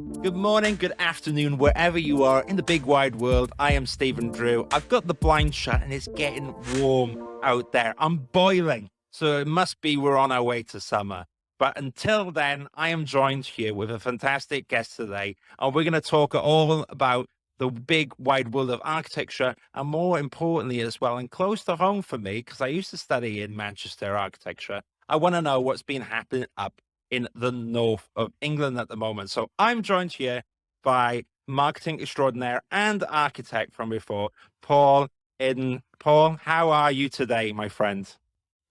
Good morning, good afternoon, wherever you are in the big wide world. I am Stephen Drew. I've got the blind shut and it's getting warm out there. I'm boiling. So it must be we're on our way to summer. But until then, I am joined here with a fantastic guest today. And we're going to talk all about the big wide world of architecture. And more importantly, as well, and close to home for me, because I used to study in Manchester architecture, I want to know what's been happening up in the north of England at the moment. So I'm joined here by marketing extraordinaire and architect from before, Paul Iddon. Paul, how are you today, my friend?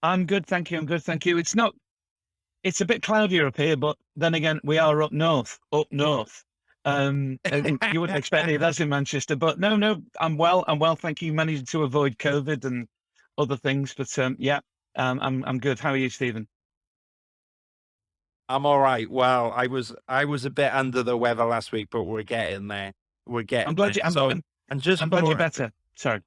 I'm good, thank you. I'm good, thank you. It's a bit cloudier up here, but then again, we are up north, and you wouldn't expect any of that in Manchester, but no, I'm well, thank you. Managed to avoid COVID and other things, but yeah, I'm good. How are you, Stephen? I'm all right. Well, I was a bit under the weather last week, but we're getting there. We're I'm getting glad there. you, So, and just I'm glad you're for better. Sorry.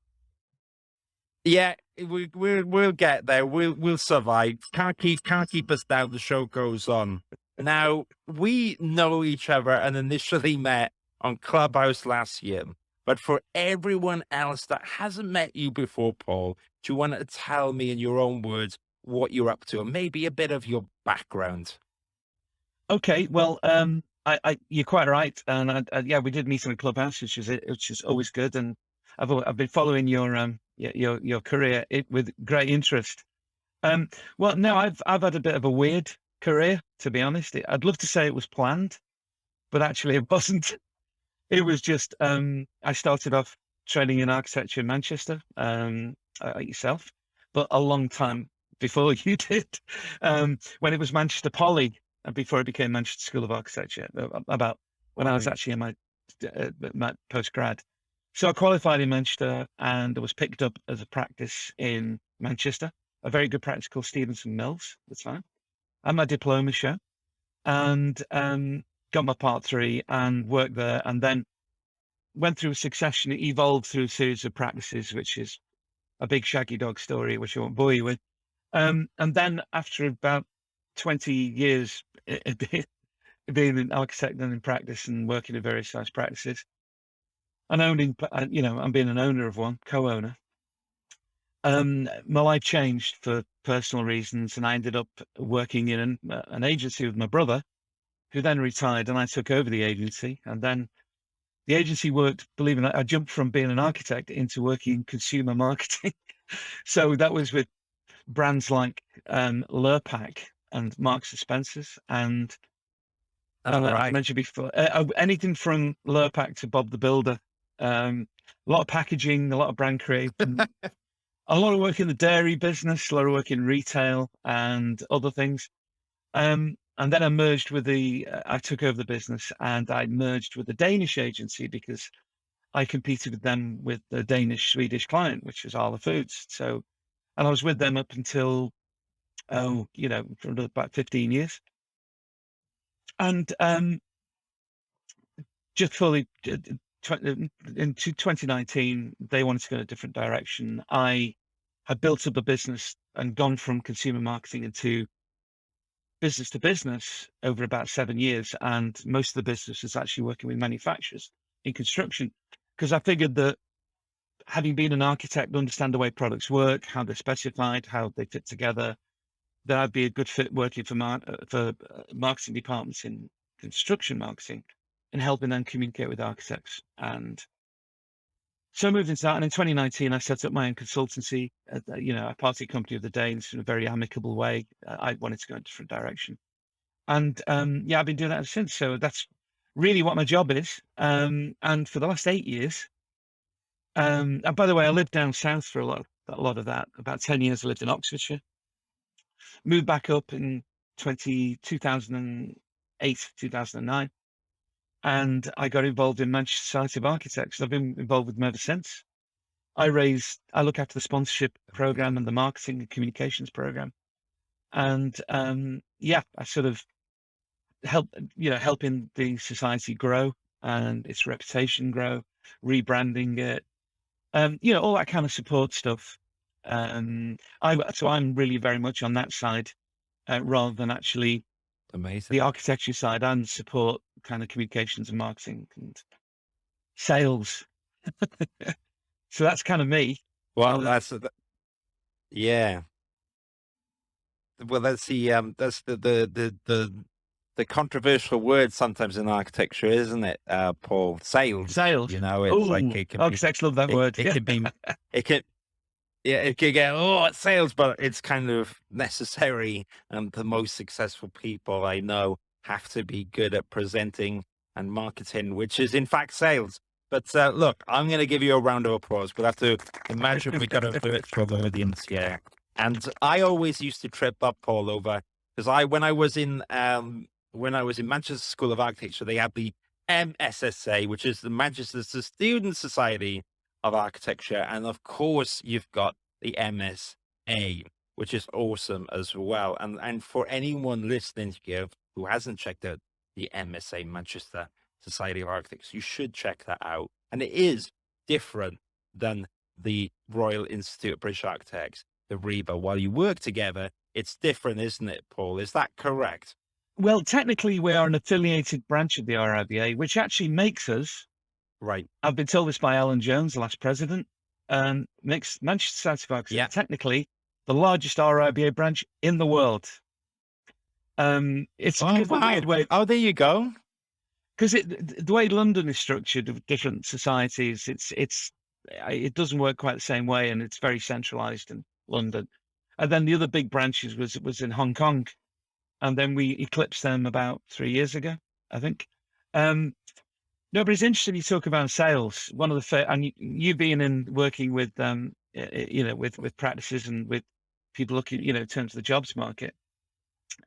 yeah, we'll get there. We'll survive. Can't keep us down. The show goes on. Now we know each other and initially met on Clubhouse last year. But for everyone else that hasn't met you before, Paul, do you want to tell me in your own words what you're up to and maybe a bit of your background? Okay, well, you're quite right, and yeah, we did meet on a clubhouse, which is always good, and I've been following your career with great interest. Um, well, no, I've had a bit of a weird career, to be honest. I'd love to say it was planned, but actually it wasn't. It was just I started off training in architecture in Manchester, like yourself, but a long time before you did, when it was Manchester Poly, and before it became Manchester School of Architecture, about when I was Right. actually in my postgrad. So I qualified in Manchester and I was picked up as a practice in Manchester, a very good practice called Stevenson Mills at the time. I had my diploma show and got my part three and worked there, and then went through a succession. It evolved through a series of practices, which is a big shaggy dog story, which I won't bore you with. And then after about 20 years being an architect and in practice and working in various size practices and owning, I'm being an owner of one, co-owner. My life changed for personal reasons, and I ended up working in an agency with my brother, who then retired, and I took over the agency. And then the agency worked, believe it or not, I jumped from being an architect into working in consumer marketing. So that was with brands like Lurpak and Marks and Spencers, and All I've right. mentioned before, anything from Lurpak to Bob the Builder. A lot of packaging, a lot of brand creation, a lot of work in the dairy business, a lot of work in retail and other things. And then I took over the business and I merged with the Danish agency because I competed with them with the Danish Swedish client, which was Arla Foods. So, and I was with them up until, for about 15 years. And just fully in 2019, they wanted to go in a different direction. I had built up a business and gone from consumer marketing into business to business over about 7 years. And most of the business is actually working with manufacturers in construction because I figured that having been an architect, understand the way products work, how they're specified, how they fit together, that I'd be a good fit working for marketing departments in construction marketing and helping them communicate with architects. And so I moved into that. And in 2019, I set up my own consultancy, a party company of the Danes in a very amicable way. I wanted to go in a different direction. And yeah, I've been doing that ever since. So that's really what my job is. And for the last 8 years, and by the way, I lived down south for a lot of that. About 10 years, I lived in Oxfordshire. Moved back up in 2008, 2009, and I got involved in Manchester Society of Architects. I've been involved with them ever since. I look after the sponsorship program and the marketing and communications program. And yeah, I sort of helping the society grow and its reputation grow, rebranding it, all that kind of support stuff. So I'm really very much on that side rather than actually Amazing. the architecture side and support kind of communications and marketing and sales. So that's kind of me. Well, yeah. Well, that's the controversial word sometimes in architecture, isn't it, Paul? Sales. Sales. You know, it's like Oh, it can be, architects love that word. it Yeah. can be, it can, yeah, it could get, oh, it's sales, but it's kind of necessary. And the most successful people I know have to be good at presenting and marketing, which is in fact sales. But look, I'm going to give you a round of applause. We'll have to imagine we got a virtual audience here. And I always used to trip up, Paul, over because when I was in Manchester School of Architecture, they had the MSSA, which is the Manchester Student Society of Architecture, and of course you've got the MSA, which is awesome as well. And for anyone listening here who hasn't checked out the MSA, Manchester Society of Architects, you should check that out. And it is different than the Royal Institute of British Architects, the RIBA. While you work together, it's different, isn't it, Paul? Is that correct? Well, technically, we are an affiliated branch of the RIBA, which actually makes us, Right. I've been told this by Alan Jones, the last president, makes Manchester Society of Architects technically the largest RIBA branch in the world. It's a weird way. Oh, there you go. Because the way London is structured with different societies, it doesn't work quite the same way, and it's very centralized in London. And then the other big branches was in Hong Kong, and then we eclipsed them about 3 years ago, I think. No, but it's interesting you talk about sales. One of the and you being in working with with practices and with people looking, in terms of the jobs market,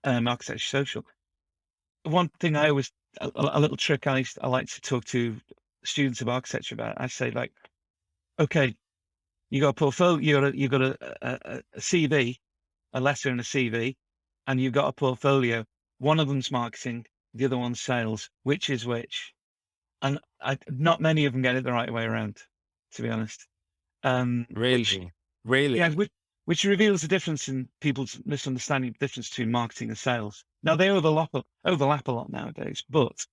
architecture social. One thing I always a little trick I like to talk to students of architecture about. I say, like, okay, you got a portfolio, you got a CV, a letter and a CV, and you've got a portfolio. One of them's marketing, the other one's sales. Which is which? And not many of them get it the right way around, to be honest. Really? Yeah, which reveals the difference in people's misunderstanding the difference between marketing and sales. Now, they overlap a lot nowadays, but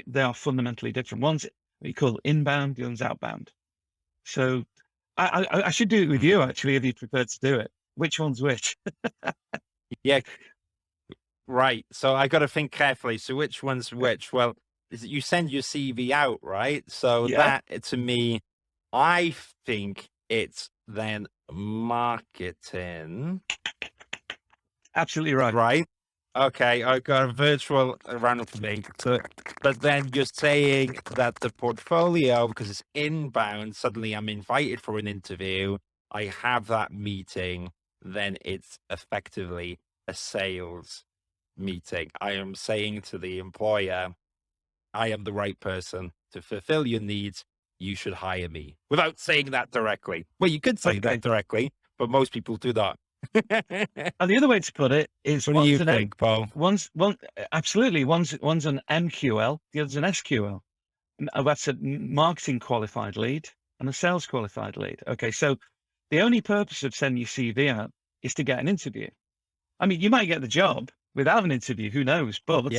they are fundamentally different. One's what you call inbound, the other's outbound. So I should do it with you, actually, if you prefer to do it. Which one's which? Yeah. Right. So I got to think carefully. So which one's which? Well, you send your CV out, right? So Yeah. that, to me, I think it's then marketing. Absolutely right. Right. Okay, I got a virtual round of me. So, but then you're saying that the portfolio, because it's inbound, suddenly I'm invited for an interview. I have that meeting, then it's effectively a sales meeting. I am saying to the employer, I am the right person to fulfill your needs. You should hire me, without saying that directly. Well, you could say that directly, but most people do not. And the other way to put it is, what do you think, Paul? Absolutely. One's an MQL, the other's an SQL. That's a marketing qualified lead and a sales qualified lead. Okay, so the only purpose of sending your CV out is to get an interview. I mean, you might get the job without an interview, who knows? But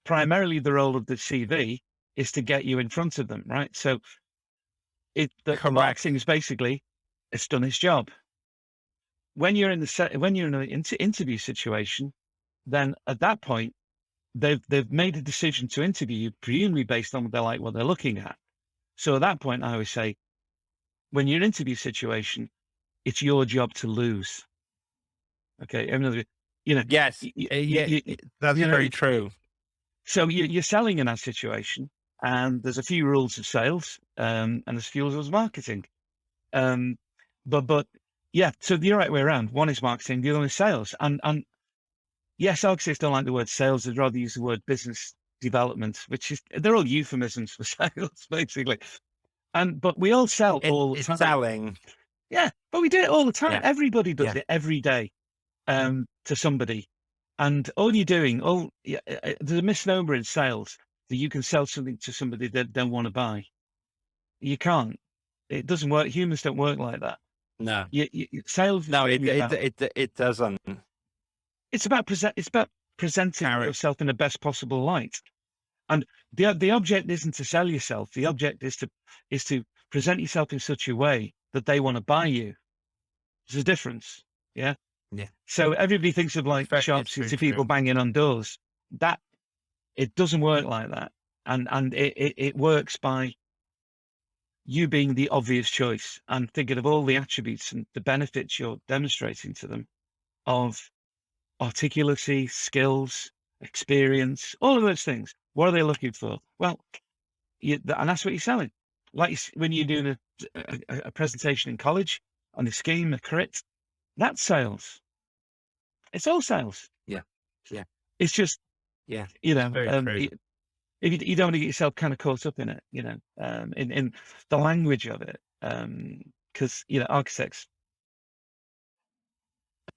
primarily the role of the CV is to get you in front of them, right? So the marketing is basically, it's done its job. When you're in an interview situation, then at that point, they've made a decision to interview you, presumably based on what they're looking at. So at that point, I always say, when you're in an interview situation, it's your job to lose. Okay, yes, that's very true. So you're selling in that situation, and there's a few rules of sales, and there's a few rules of marketing. But yeah, so the right way around. One is marketing, the other one is sales. And yes, architects don't like the word sales; they'd rather use the word business development, they're all euphemisms for sales, basically. But we all sell all the time. Selling. Yeah, but we do it all the time. Yeah. Everybody does it every day, to somebody. And all you're doing, there's a misnomer in sales that you can sell something to somebody that don't want to buy. You can't. It doesn't work. Humans don't work like that. No. Sales. No, it doesn't. It's about presenting Carrot. yourself in the best possible light. And the object isn't to sell yourself. The object is to present yourself in such a way that they want to buy you. There's a difference. Yeah. Yeah. So everybody thinks of like It's shops, very it's people true. banging on doors. That it doesn't work like that. And it works by you being the obvious choice and thinking of all the attributes and the benefits you're demonstrating to them of articulacy, skills, experience, all of those things. What are they looking for? Well, and that's what you're selling. Like when you're doing a presentation in college on a scheme, a crit, that's sales. It's all sales. Yeah. Yeah. It's just, Yeah. you know, Very true. if you don't want to get yourself kind of caught up in it, you know, in the language of it, because, you know, architects,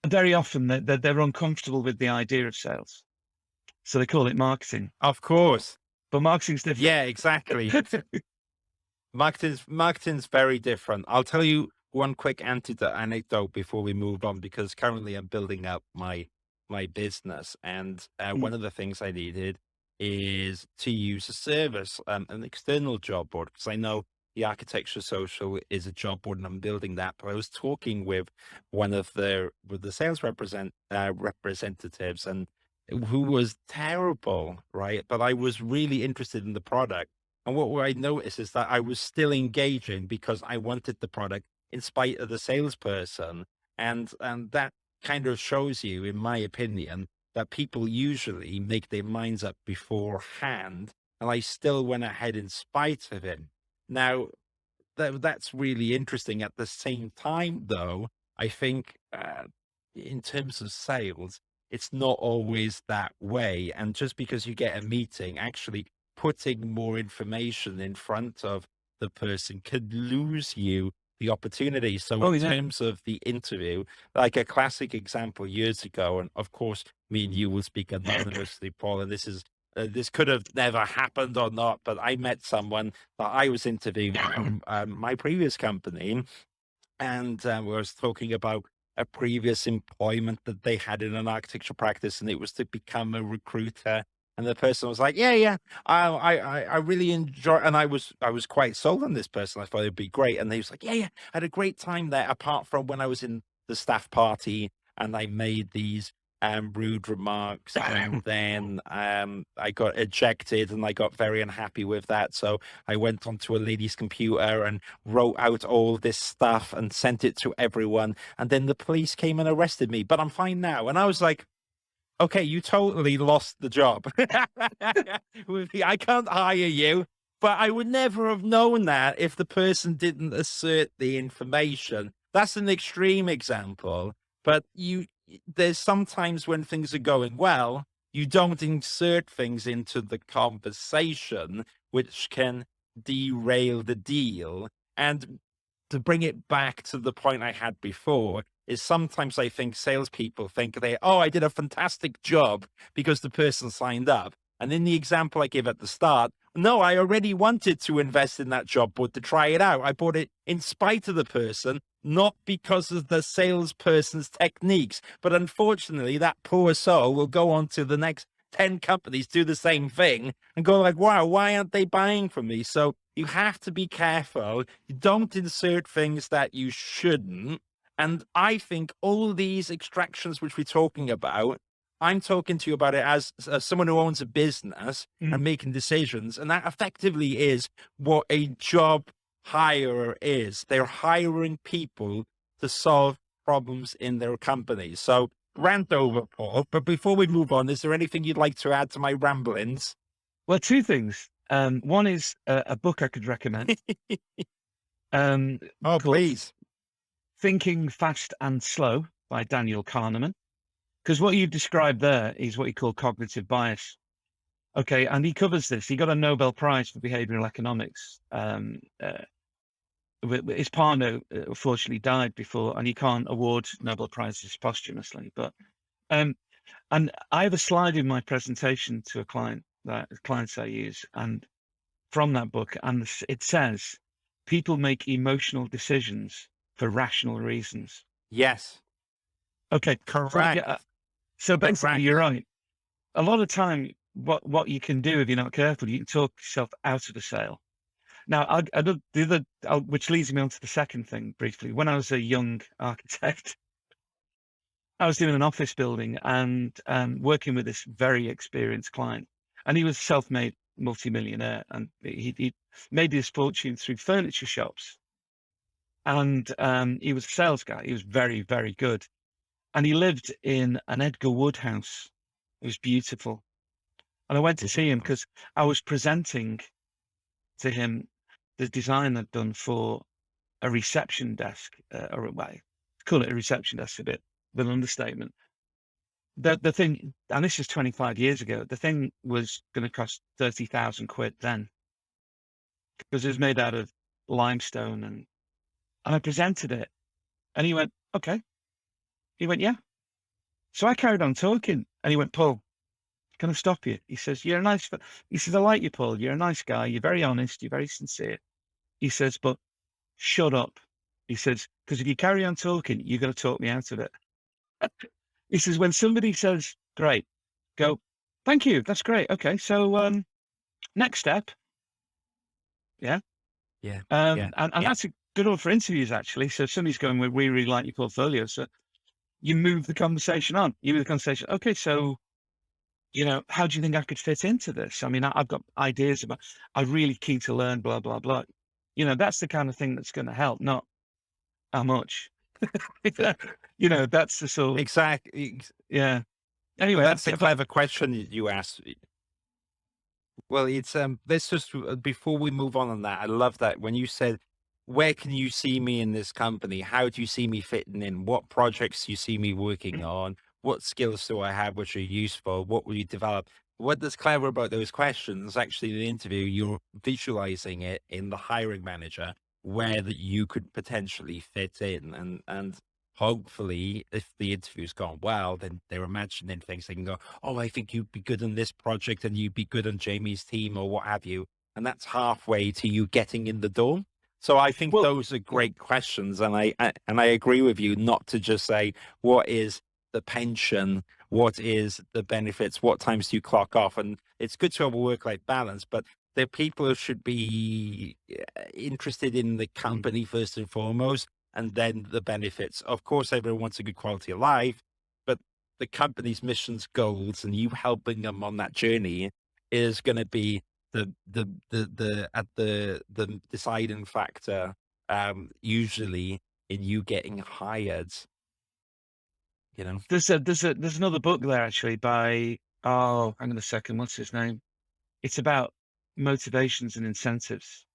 very often they're uncomfortable with the idea of sales. So they call it marketing, Of course. but marketing's different. Yeah, exactly. Marketing's very different. I'll tell you one quick anecdote before we move on, because currently I'm building up my business, and one of the things I needed is to use a service, an external job board, because I know the Architecture Social is a job board, and I'm building that. But I was talking with one of the sales representatives, and who was terrible, right? But I was really interested in the product. And what I noticed is that I was still engaging because I wanted the product in spite of the salesperson. And that kind of shows you, in my opinion, that people usually make their minds up beforehand. And I still went ahead in spite of it. Now, that's really interesting. At the same time, though, I think in terms of sales, it's not always that way. And just because you get a meeting, actually putting more information in front of the person could lose you the opportunity. So Oh, in yeah. terms of the interview, like a classic example years ago, and of course, me and you will speak anonymously, Paul, and this could have never happened or not, but I met someone that I was interviewing from my previous company, and we was talking about a previous employment that they had in an architecture practice, and it was to become a recruiter. And the person was like, "Yeah, I really enjoy," and I was quite sold on this person. I thought it'd be great, and he was like, "Yeah, I had a great time there. Apart from when I was in the staff party and I made these rude remarks, and then I got ejected, and I got very unhappy with that. So I went onto a lady's computer and wrote out all this stuff and sent it to everyone. And then the police came and arrested me, but I'm fine now." And I was like, "Okay, you totally lost the job. I can't hire you." But I would never have known that if the person didn't assert the information. That's an extreme example, but there's sometimes when things are going well, you don't insert things into the conversation, which can derail the deal. And to bring it back to the point I had before, is sometimes I think salespeople think I did a fantastic job because the person signed up. And in the example I gave at the start, no, I already wanted to invest in that job board to try it out. I bought it in spite of the person, not because of the salesperson's techniques. But unfortunately, that poor soul will go on to the next 10 companies, do the same thing, and go like, "Wow, why aren't they buying from me?" So you have to be careful. You don't insert things that you shouldn't. And I think all these extractions which we're talking about, I'm talking to you about it as someone who owns a business and making decisions. And that effectively is what a job hirer is. They're hiring people to solve problems in their companies. So rant over, Paul. But before we move on, is there anything you'd like to add to my ramblings? Well, two things. One is a book I could recommend. Oh, called please. Thinking Fast and Slow by Daniel Kahneman. Because what you've described there is what you call cognitive bias. Okay, and he covers this. He got a Nobel Prize for behavioral economics. His partner unfortunately died before, and he can't award Nobel Prizes posthumously. But and I have a slide in my presentation to a client that clients I use, and from that book, and it says, people make emotional decisions for rational reasons. Yes. Okay, Correct. so basically, Correct. you're right. a lot of time, what you can do if you're not careful, you can talk yourself out of a sale. Now, which leads me on to the second thing briefly. When I was a young architect, I was doing an office building and working with this very experienced client, and he was a self-made multimillionaire, and he made his fortune through furniture shops. And he was a sales guy. He was very, very good. And he lived in an Edgar Wood house. It was beautiful. And I went to see him because I was presenting to him the design I'd done for a reception desk, or a way, call it a reception desk a bit, with an understatement. The thing, and this is 25 years ago, the thing was going to cost 30,000 quid then, because it was made out of limestone, and I presented it, and he went, okay. He went, yeah. So I carried on talking, and he went, Paul, can I stop you? He says, you're a nice, he says, I like you, Paul. You're a nice guy. You're very honest. You're very sincere. He says, but shut up. He says, because if you carry on talking, you're going to talk me out of it. He says, when somebody says, great, go, thank you. That's great. Okay. So, next step. Yeah. Yeah. And Yeah. that's a good one for interviews, actually. So if somebody's going, well, we really like your portfolio. So you move the conversation on. You move the conversation. Okay. So, how do you think I could fit into this? I mean, I've got ideas about, I'm really keen to learn, blah, blah, blah. That's the kind of thing that's going to help, not how much. That's the sort of, Exactly. yeah. Anyway, That's a clever question you asked. Well, it's let's just before we move on that, I love that when you said, "Where can you see me in this company? How do you see me fitting in? What projects do you see me working on? What skills do I have which are useful? What will you develop?" What is clever about those questions? Actually, in the interview, you're visualizing it in the hiring manager where that you could potentially fit in, and hopefully, if the interview's gone well, then they're imagining things. They can go, "Oh, I think you'd be good in this project and you'd be good on Jamie's team," or what have you. And that's halfway to you getting in the door. So I think well, those are great questions. And I agree with you not to just say, what is the pension? What is the benefits? What times do you clock off? And it's good to have a work-life balance, but the people who should be interested in the company first and foremost, and then the benefits. Of course, everyone wants a good quality of life, but the company's missions, goals, and you helping them on that journey is going to be the deciding factor. Usually in you getting hired. there's another book there actually by, hang on a second, what's his name? It's about motivations and incentives.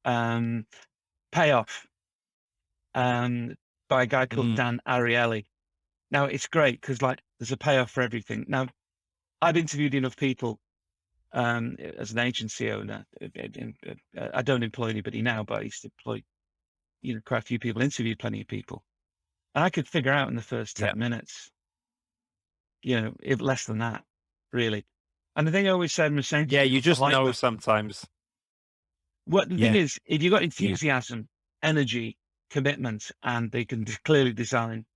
Payoff, by a guy called Mm, Dan Ariely. Now it's great because there's a payoff for everything. Now I've interviewed enough people as an agency owner. I don't employ anybody now, but I used to employ, quite a few people, interviewed plenty of people. And I could figure out in the first yeah. 10 minutes, if less than that, really. And the thing I always said, was saying to Yeah, you people, I just like know that. sometimes. What the thing Yeah. is, if you've got Yeah. enthusiasm, energy, commitment, and they can clearly design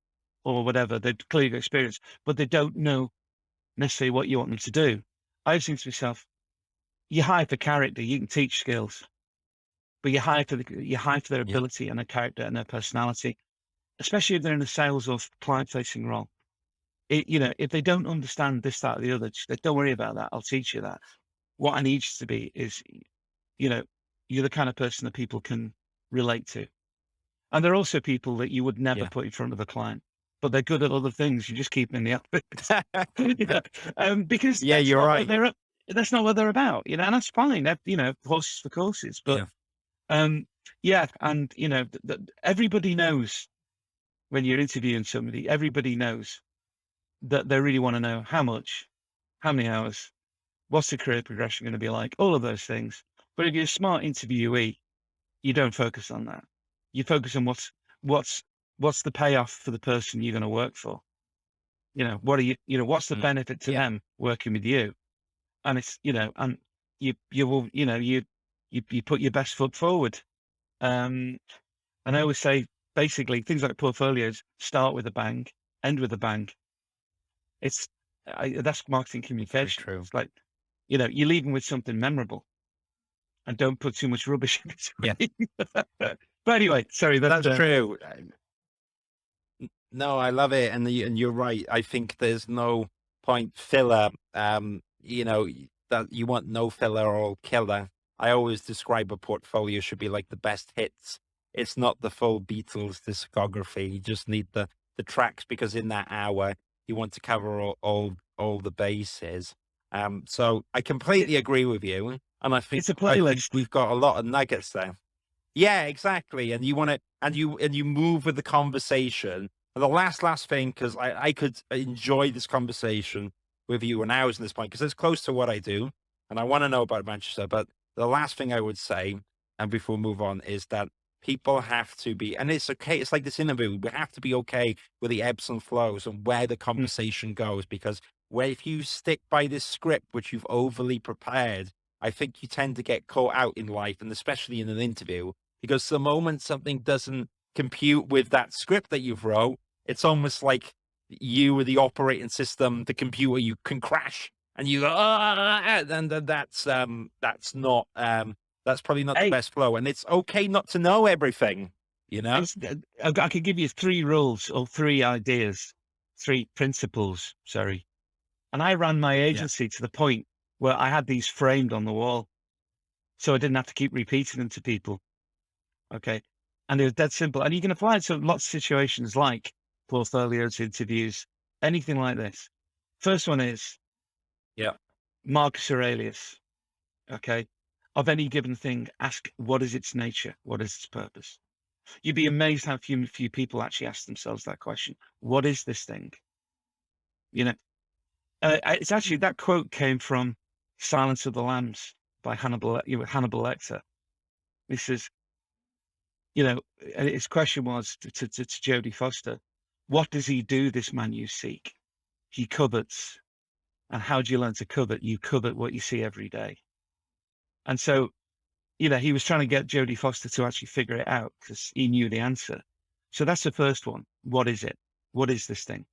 or whatever, they've clearly got experience, but they don't know necessarily what you want them to do. I was thinking to myself, you hire for character, you can teach skills, but you hire for their Yeah. ability and their character and their personality, especially if they're in a sales or client facing role. If they don't understand this, that, or the other, just don't worry about that. I'll teach you that. What I need you to be is, you know, you're the kind of person that people can relate to. And there are also people that you would never Yeah. put in front of a client, but they're good at other things. You just keep them in the office, because Yeah, you're right. that's not what they're about, and that's fine. Horses for courses, but Yeah. yeah, and everybody knows when you're interviewing somebody, everybody knows that they really want to know how much, how many hours, what's the career progression going to be like, all of those things. But if you're a smart interviewee, you don't focus on that. You focus on what's what's the payoff for the person you're going to work for. What are what's the Mm, benefit to yeah. them working with you? And it's, and you will, you put your best foot forward. And I always say, basically, things like portfolios start with a bang, end with a bang. It's That's marketing Very communication. true. It's like, you're leading with something memorable and don't put too much rubbish in Yeah, between. But anyway, sorry, that's true. No, I love it, and you're right. I think there's no point filler. That you want no filler or killer. I always describe a portfolio should be like the best hits. It's not the full Beatles discography. You just need the tracks because in that hour you want to cover all the bases. So I it, completely agree with you, and it's a I think playlist. we've got a lot of nuggets there. Yeah, exactly. And you want to, and you move with the conversation. And the last thing, because I could enjoy this conversation with you and hours at this point, because it's close to what I do, and I want to know about Manchester. But the last thing I would say, and before we move on, is that people have to be, and it's okay. It's like this interview. We have to be okay with the ebbs and flows and where the Mm. conversation goes, because where if you stick by this script which you've overly prepared, I think you tend to get caught out in life, and especially in an interview because the moment something doesn't compute with that script that you've wrote, it's almost like you or the operating system, the computer, you can crash and you go, and then that's probably not the Hey, best flow. And it's okay not to know everything, you know? I could give you 3 rules or 3 ideas, 3 principles, sorry. And I ran my Yeah. agency to the point where I had these framed on the wall, so I didn't have to keep repeating them to people. Okay. And it was dead simple. And you can apply it to lots of situations like portfolios, interviews, anything like this. First one is Yeah. Marcus Aurelius. Okay. Of any given thing, ask what is its nature? What is its purpose? You'd be amazed how few people actually ask themselves that question. What is this thing? You know, it's actually that quote came from Silence of the Lambs by Hannibal Lecter. He says, his question was to Jodie Foster, what does he do, this man you seek? He covets. And how do you learn to covet? You covet what you see every day. And so, he was trying to get Jodie Foster to actually figure it out because he knew the answer. So that's the first one. What is it? What is this thing?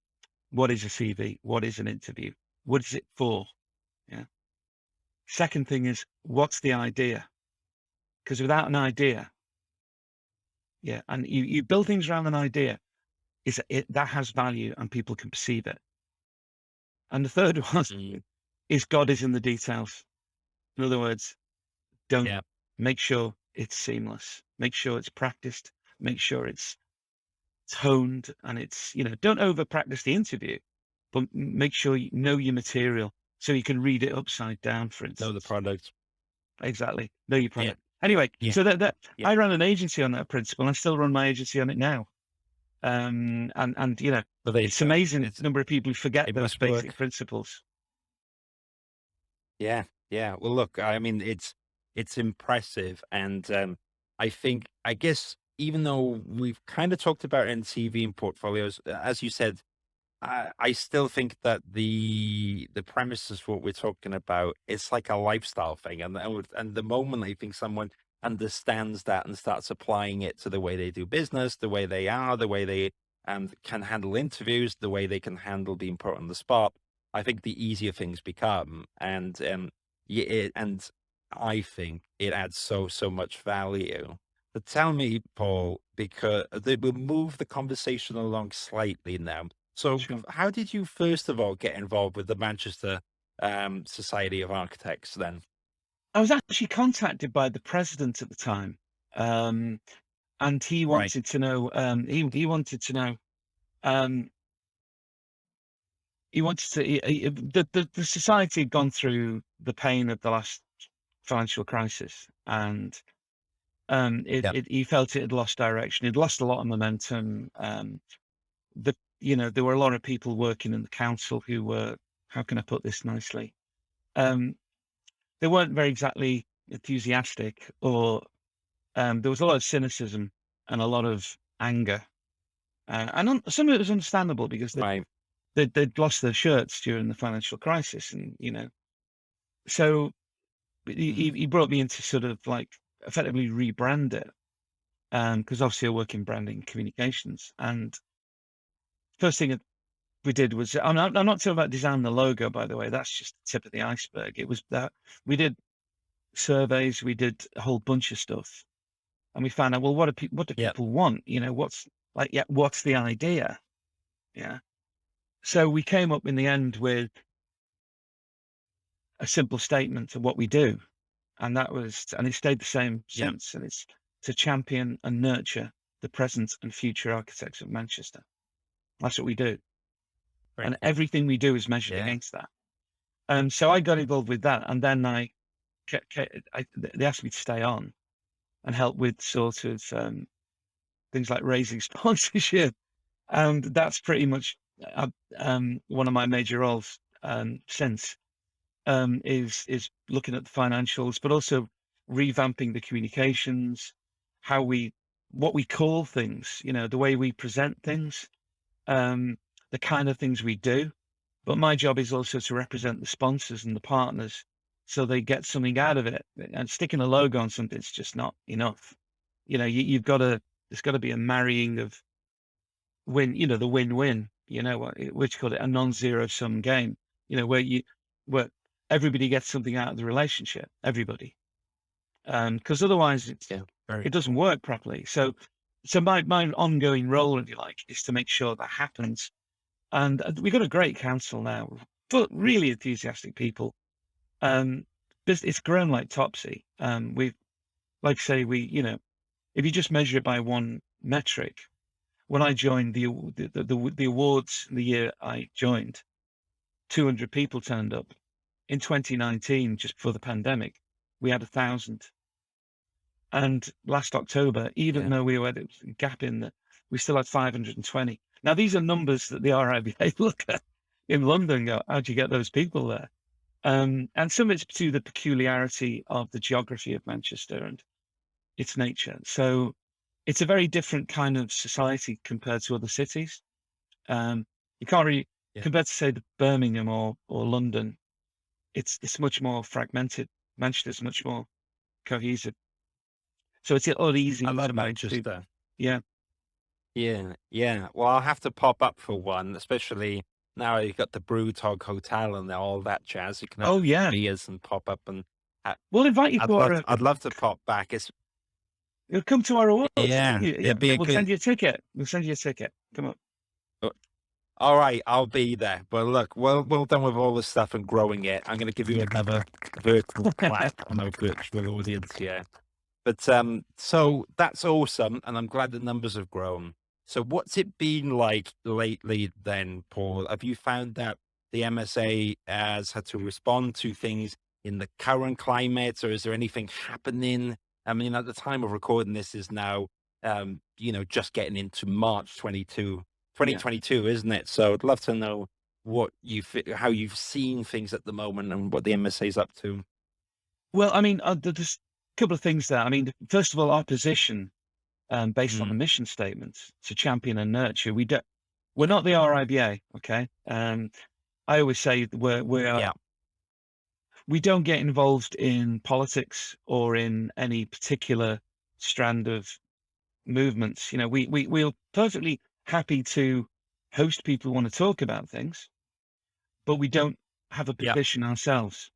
What is a CV? What is an interview? What is it for? Yeah. Second thing is, what's the idea? Because without an idea, yeah, and you build things around an idea, that has value and people can perceive it. And the third one Mm, is God is in the details. In other words, don't yeah. make sure it's seamless. Make sure it's practiced. Make sure it's toned and it's, don't over practice the interview, but make sure you know your material so you can read it upside down, for Know the instance. product. Exactly. Know your Yeah. product. Anyway, Yeah. so that Yeah. I ran an agency on that principle. I still run my agency on it now. And But there you it's go. amazing number of people who forget It those must basic work. principles. Yeah, yeah. Well, look, I mean, it's impressive, and I guess even though we've kind of talked about it in TV and portfolios, as you said, I still think that the premises for what we're talking about, it's like a lifestyle thing, and the moment I think someone understands that and starts applying it to the way they do business, the way they are, the way they can handle interviews, the way they can handle being put on the spot, I think the easier things become, yeah, and I think it adds so much value. But tell me, Paul, because they will move the conversation along slightly now. So, Sure. how did you first of all get involved with the Manchester Society of Architects then? I was actually contacted by the president at the time, um, and he Right. wanted to know. He wanted to know. Um, he wanted to. The society had gone through the pain of the last financial crisis, and Yep. he felt it had lost direction. It lost a lot of momentum. There were a lot of people working in the council who were, how can I put this nicely? Um, they weren't very exactly enthusiastic, or there was a lot of cynicism and a lot of anger. Some of it was understandable because Right. they'd lost their shirts during the financial crisis, and so Mm. he brought me in to sort of like effectively rebrand it, because obviously I work in branding communications. And first thing we did was, I'm not talking about designing the logo, by the way. That's just the tip of the iceberg. It was that we did surveys, we did a whole bunch of stuff, and we found out, well, what do Yeah. people want? You know, what's the idea? Yeah. So we came up in the end with a simple statement of what we do, and it stayed the same Yeah. since, and it's to champion and nurture the present and future architects of Manchester. That's what we do, Very and cool. everything we do is measured Yeah. against that. So I got involved with that, and then they asked me to stay on and help with sort of things like raising sponsorship, and that's pretty much one of my major roles since. Is looking at the financials, but also revamping the communications, what we call things, you know, the way we present things, um, the kind of things we do. But my job is also to represent the sponsors and the partners so they get something out of it. And sticking a logo on something is just not enough. You know, there's got to be a marrying of the win-win, which call it a non-zero sum game, where everybody gets something out of the relationship, everybody. Because otherwise Yeah. Very it doesn't cool. work properly. So my ongoing role, if you like, is to make sure that happens. And we've got a great council now, but really enthusiastic people. It's grown like Topsy. Like I say, if you just measure it by one metric, when I joined the awards the year I joined, 200 people turned up. In 2019, just before the pandemic, we had 1,000. And last October, even Yeah. though we had a gap in that, we still had 520. Now, these are numbers that the RIBA look at in London and go, how'd you get those people there? And some of it's to the peculiarity of the geography of Manchester and its nature. So it's a very different kind of society compared to other cities. You can't really, Yeah. compared to say the Birmingham or London, it's much more fragmented. Manchester's much more cohesive. So it's a lot I easier love to make to, Manchester. yeah. Yeah. Yeah. Well, I'll have to pop up for one, especially now you've got the Brewdog Hotel and all that jazz. You can have Oh yeah. beers and pop up and ha- We'll invite you to I'd love to pop back. It's you'll come to our awards. yeah, it'd be a We'll good. send you a ticket. We'll send you a ticket. Come on. All right, I'll be there. But look, well done with all this stuff and growing it. I'm going to give you another virtual clap on our virtual audience here. But so that's awesome, and I'm glad the numbers have grown. So what's it been like lately then, Paul? Have you found that the MSA has had to respond to things in the current climate, or is there anything happening? I mean, at the time of recording this is now, just getting into March Yeah. 2022, isn't it? So I'd love to know how you've seen things at the moment and what the MSA is up to. Well, I mean, there's a couple of things there. I mean, first of all, our position, based on the Mm, mission statement to champion and nurture, we're not the RIBA, okay? I always say that yeah, we don't get involved in politics or in any particular strand of movements. You know, we're perfectly happy to host people who want to talk about things, but we don't have a yeah, position ourselves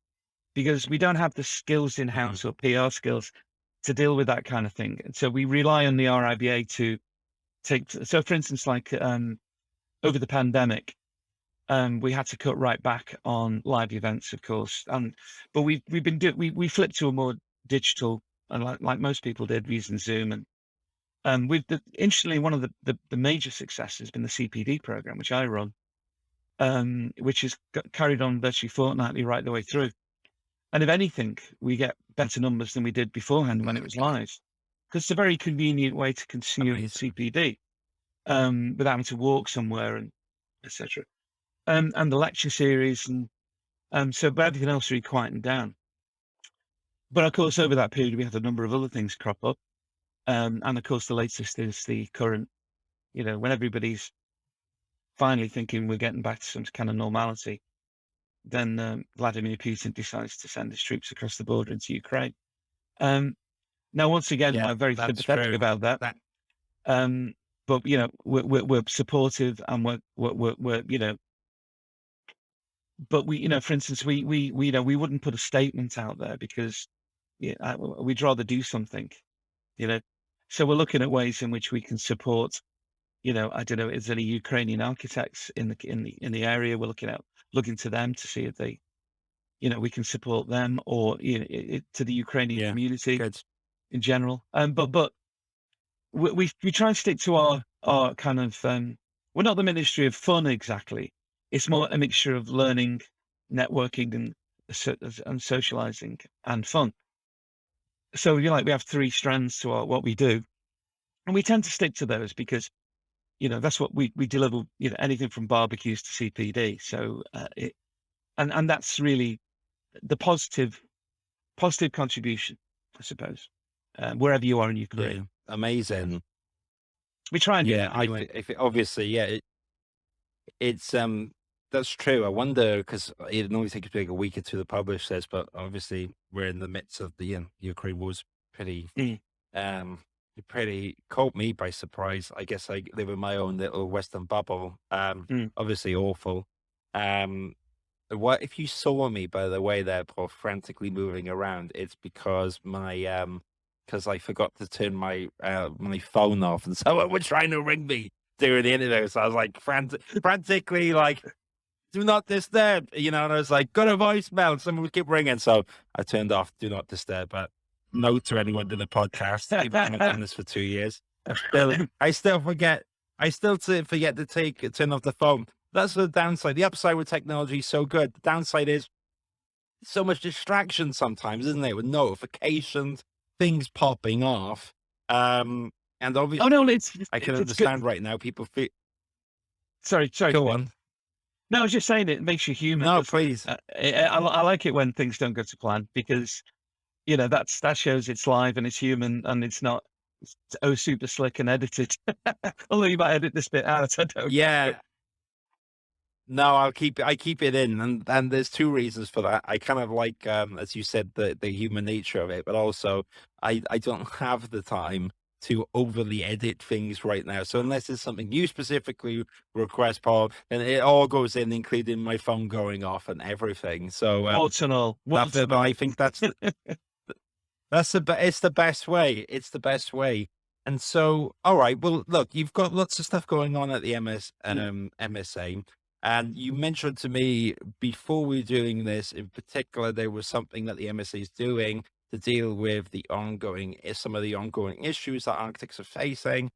because we don't have the skills in mhm, house or PR skills to deal with that kind of thing. And so we rely on the RIBA to so for instance, like over the pandemic, we had to cut right back on live events, of course. But we flipped to a more digital, and like most people did, using Zoom. And interestingly, one of the major successes has been the CPD program, which I run, which is carried on virtually fortnightly right the way through. And if anything, we get better numbers than we did beforehand when it was live, because it's a very convenient way to consume amazing. CPD without having to walk somewhere and etc. And the lecture series but everything else really quietened down. But of course, over that period, we had a number of other things crop up. And of course, the latest is the current, when everybody's finally thinking we're getting back to some kind of normality, then Vladimir Putin decides to send his troops across the border into Ukraine. Now, once again, Yeah, I'm very that's sympathetic true. about that. That Um, but we're supportive, and we're but for instance, we we wouldn't put a statement out there because we'd rather do something, you know. So we're looking at ways in which we can support. I don't know, is there any Ukrainian architects in the area? We're looking to them to see if they, we can support them, or to the Ukrainian Yeah, community good. in general. But we try and stick to our kind of we're not the Ministry of Fun exactly. It's more a mixture of learning, networking, and socializing and fun. So we have three strands to what we do, and we tend to stick to those because that's what we deliver. Anything from barbecues to CPD. So and that's really the positive contribution, I suppose, wherever you are in your career. Yeah, amazing. We try and do Yeah, that I anyway. if it, obviously, yeah, it's that's true. I wonder because it normally takes like a week or two to publish this, but obviously we're in the midst of the Ukraine war's pretty Mm, um it pretty caught me by surprise. I guess I live in my own little Western bubble. mm. Obviously awful. Um, what if you saw me, by the way, there, Paul, frantically moving around? It's because because I forgot to turn my phone off, and someone was trying to ring me during the interview. So I was like frantically like, "Do not disturb," and I was like, "Got a voicemail." And someone would keep ringing, so I turned off "Do not disturb." But no to anyone in the podcast. Even though I've done this for 2 years. I still forget. Forget to turn off the phone. That's the downside. The upside with technology is so good. The downside is so much distraction sometimes, isn't it? With notifications, things popping off. And Oh obviously, no, I can it's good. understand right now people feel. Sorry, Go Steve. on. No, I was just saying it makes you human. No, 'Cause, please. I like it when things don't go to plan because that shows it's live and it's human and it's not super slick and edited. Although you might edit this bit out, I don't know. Yeah. No, I keep it in, and there's two reasons for that. I kind of like, as you said, the human nature of it, but also I don't have the time to overly edit things right now. So unless it's something you specifically request, Paul, then it all goes in, including my phone going off and everything. So Warts and all, that's warts it. and But I all. think it's the best way. It's the best way. And so, all right. Well, look, you've got lots of stuff going on at the MSA, and you mentioned to me before we were doing this, in particular, there was something that the MSA is doing to deal with some of the ongoing issues that architects are facing.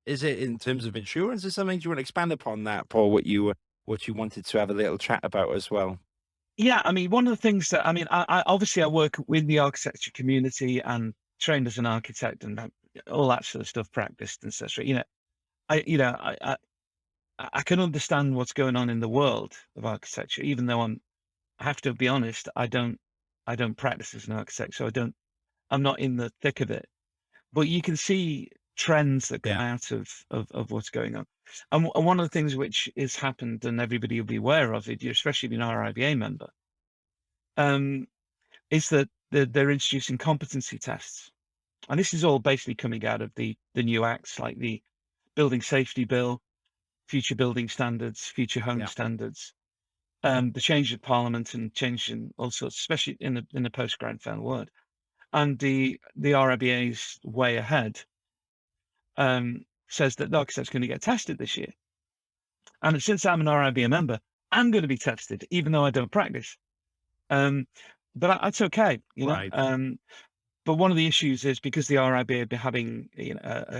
Is it in terms of insurance or something? Do you want to expand upon that, Paul? What you wanted to have a little chat about as well? Yeah, I mean, one of the things that I obviously I work with the architecture community and trained as an architect and all that sort of stuff, practiced and such. I you know I can understand what's going on in the world of architecture, even though I have to be honest, I don't practice as an architect, so I'm not in the thick of it. But you can see trends that come Yeah. out of what's going on. And one of the things which has happened, and everybody will be aware of it, especially if you're an RIBA member, um, is that they're introducing competency tests. And this is all basically coming out of the new acts like the Building Safety Bill, Future Building Standards, Future Home Yeah. Standards, the change of Parliament and change in all sorts, especially in the post Grenfell world. And the RIBA's way ahead says that the architect's going to get tested this year. And since I'm an RIBA member, I'm going to be tested, even though I don't practice. Um, but that's okay, Right. But one of the issues is because the RIBA have been having,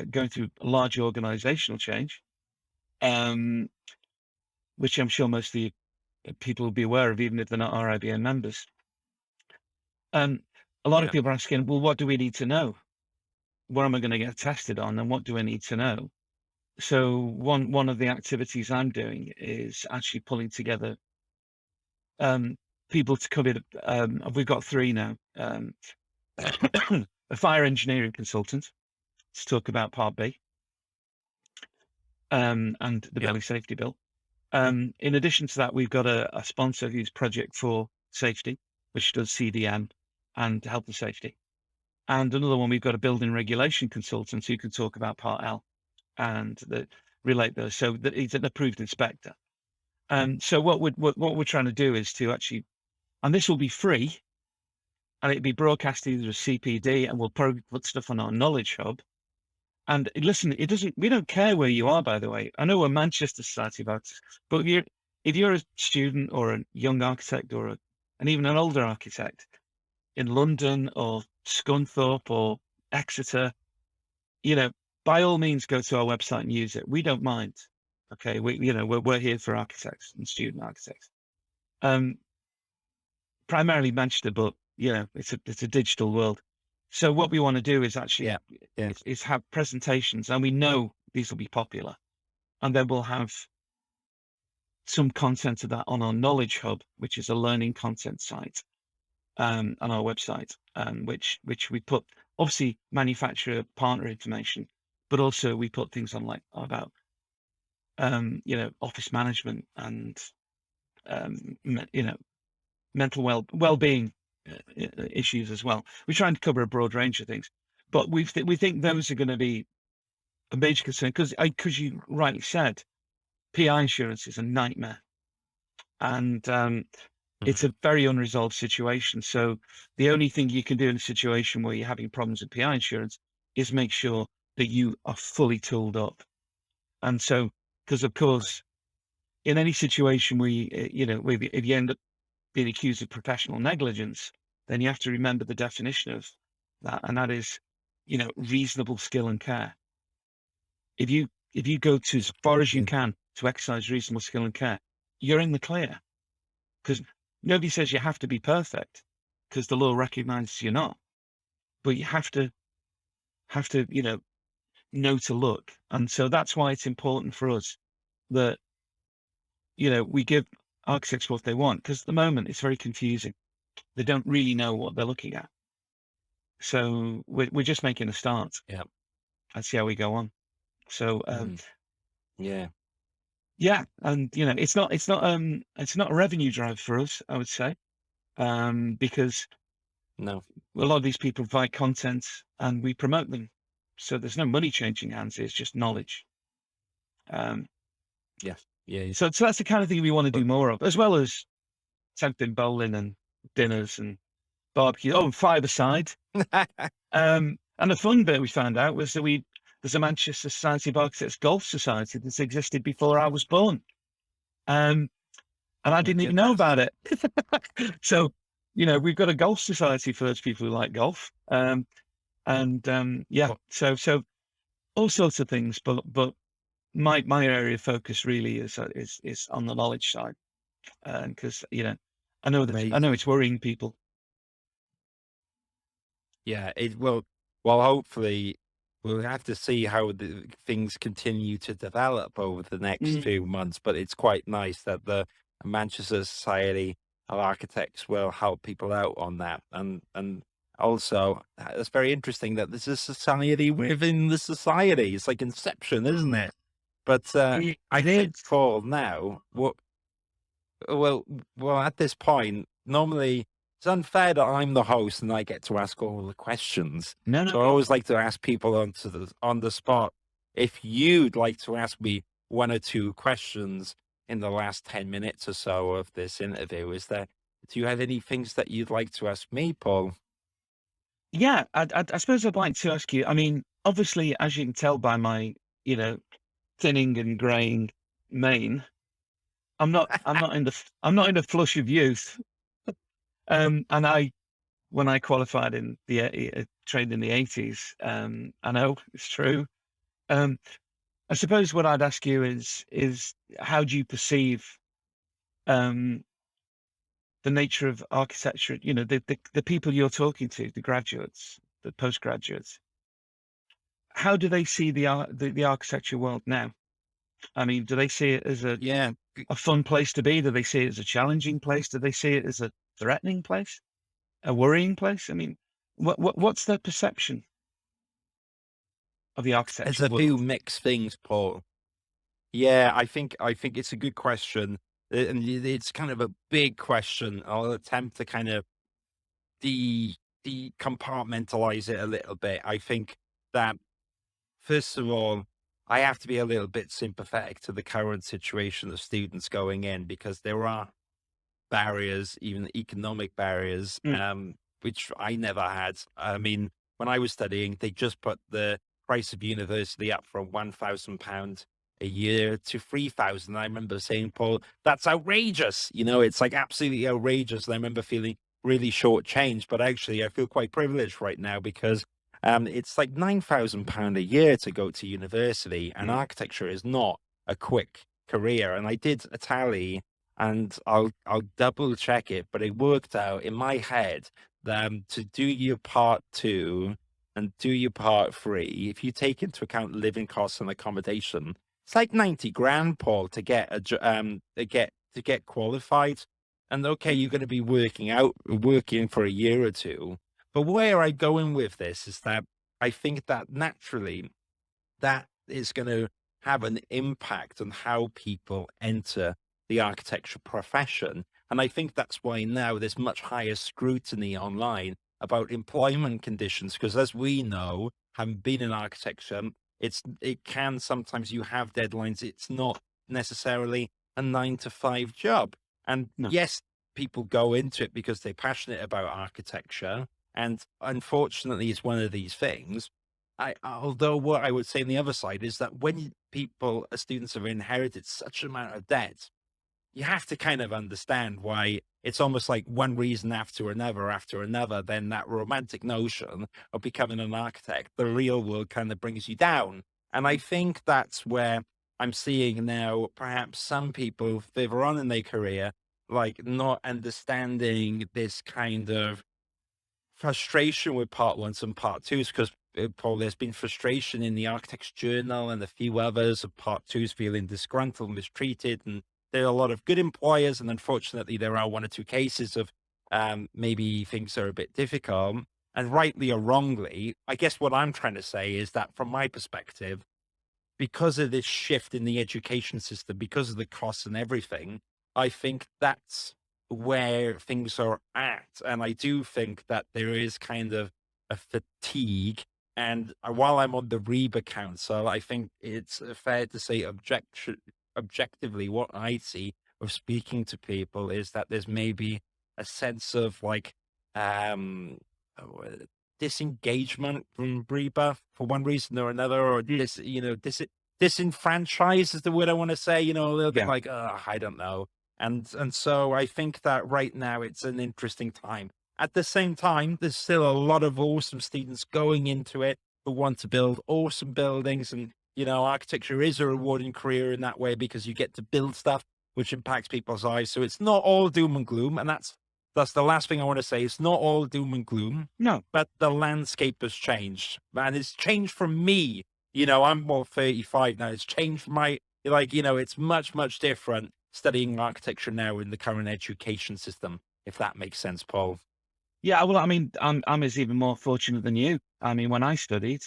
going through a large organizational change, um, which I'm sure most of the people will be aware of, even if they're not RIBA members. A lot of Yeah. people are asking, well, what do we need to know? What am I going to get tested on? And what do I need to know? So one of the activities I'm doing is actually pulling together people to come in. We've got three now. A fire engineering consultant to talk about Part B and the Yeah. building safety bill. In addition to that, we've got a sponsor who's Project for Safety, which does CDM and health and safety. And another one, we've got a building regulation consultant who can talk about Part L. and relate those. So that he's an approved inspector. So what we're trying to do is to actually, and this will be free, and it'll be broadcast either as CPD, and we'll probably put stuff on our knowledge hub. And listen, we don't care where you are, by the way. I know we're Manchester Society of Architects, but if you're a student or a young architect and even an older architect in London or Scunthorpe or Exeter, by all means go to our website and use it. We don't mind. Okay. We're here for architects and student architects. Primarily Manchester, but it's a digital world. So what we want to do is actually is have presentations, and we know these will be popular, and then we'll have some content of that on our knowledge hub, which is a learning content site, on our website, which we put obviously manufacturer partner information, but also we put things on like about office management and mental well-being issues as well. We're trying to cover a broad range of things, but we think those are going to be a major concern because you rightly said PI insurance is a nightmare, and it's a very unresolved situation. So the only thing you can do in a situation where you're having problems with PI insurance is make sure that you are fully tooled up. And so, because of course, in any situation where if you end up being accused of professional negligence, then you have to remember the definition of that, and that is, reasonable skill and care. If you go to as far as you can to exercise reasonable skill and care, you're in the clear, because nobody says you have to be perfect, because the law recognizes you're not, but you have to know to look. And so that's why it's important for us that we give architects what they want, because at the moment it's very confusing. They don't really know what they're looking at. So we're just making a start. Yeah. And see how we go on. So yeah. And it's not a revenue drive for us, I would say, because No. a lot of these people provide content and we promote them. So there's no money changing hands, it's just knowledge. Yeah. So that's the kind of thing we want to do more of, as well as tempting bowling and dinners and barbecue. Oh, and five-a-side. And the fun bit we found out was that there's a Manchester Society of Architects Golf Society that's existed before I was born. And I didn't even know about it. So, we've got a golf society for those people who like golf. So all sorts of things, but my area of focus really is on the knowledge side. Because, I know it's worrying people. Yeah, it will. Well, hopefully, we'll have to see how the things continue to develop over the next few months. But it's quite nice that the Manchester Society of Architects will help people out on that, and also it's very interesting that there's a society within the society. It's like Inception, isn't it? But I think, Paul, now well, at this point, normally it's unfair that I'm the host and I get to ask all the questions. No. So I always like to ask people on the spot. If you'd like to ask me one or two questions in the last 10 minutes or so of this interview, do you have any things that you'd like to ask me, Paul? Yeah, I suppose I'd like to ask you, I mean, obviously, as you can tell by my, thinning and graying mane, I'm not in the flush of youth. And when I qualified in trained in the 80s, I know it's true. I suppose what I'd ask you is how do you perceive the nature of architecture? The people you're talking to, the graduates, the postgraduates. How do they see the architecture world now? I mean, do they see it as a fun place to be? Do they see it as a challenging place? Do they see it as a threatening place? A worrying place? I mean, what's their perception of the architecture There's a few world? mixed things, Paul. Yeah, I think it's a good question, and it's kind of a big question. I'll attempt to kind of decompartmentalize it a little bit. I think that first of all, I have to be a little bit sympathetic to the current situation of students going in, because there are barriers, even economic barriers, Mm. which I never had. I mean, when I was studying, they just put the price of university up from £1,000 a year to 3,000. I remember saying, Paul, that's outrageous. You know, it's like absolutely outrageous. And I remember feeling really shortchanged, but actually I feel quite privileged right now, because it's like £9,000 a year to go to university, and architecture is not a quick career. And I did a tally, and I'll double check it, but it worked out in my head that to do your part two and do your part three, if you take into account living costs and accommodation, it's like 90 grand, Paul, to get to get qualified. And okay, you're going to be working for a year or two. But where I go in with this is that I think that naturally that is going to have an impact on how people enter the architecture profession. And I think that's why now there's much higher scrutiny online about employment conditions, because as we know, having been in architecture, it can sometimes, you have deadlines. It's not necessarily a 9 to 5 job. And No. yes, people go into it because they're passionate about architecture. And unfortunately, it's one of these things. Although what I would say on the other side is that when people, students, have inherited such an amount of debt, you have to kind of understand why it's almost like one reason after another, then that romantic notion of becoming an architect, the real world kind of brings you down. And I think that's where I'm seeing now perhaps some people further on in their career, like not understanding this kind of frustration with part ones and part twos, because Paul, there's been frustration in the Architects Journal and a few others of part twos feeling disgruntled, mistreated, and there are a lot of good employers, and unfortunately, there are one or two cases of maybe things are a bit difficult, and rightly or wrongly. I guess what I'm trying to say is that from my perspective, because of this shift in the education system, because of the costs and everything, I think that's where things are at. And I do think that there is kind of a fatigue. And while I'm on the REBA Council, I think it's fair to say objectively, what I see of speaking to people is that there's maybe a sense of like uh, disengagement from REBA for one reason or another, or disenfranchised is the word I want to say, a little bit Yeah. like, I don't know. And so I think that right now it's an interesting time. At the same time, there's still a lot of awesome students going into it who want to build awesome buildings. And, architecture is a rewarding career in that way, because you get to build stuff which impacts people's lives. So it's not all doom and gloom. And that's the last thing I want to say. It's not all doom and gloom, No. but the landscape has changed. And it's changed for me. I'm more 35 now. It's changed it's much, much different studying architecture now in the current education system, if that makes sense, Paul. Yeah. Well, I mean, I'm as even more fortunate than you. I mean, when I studied,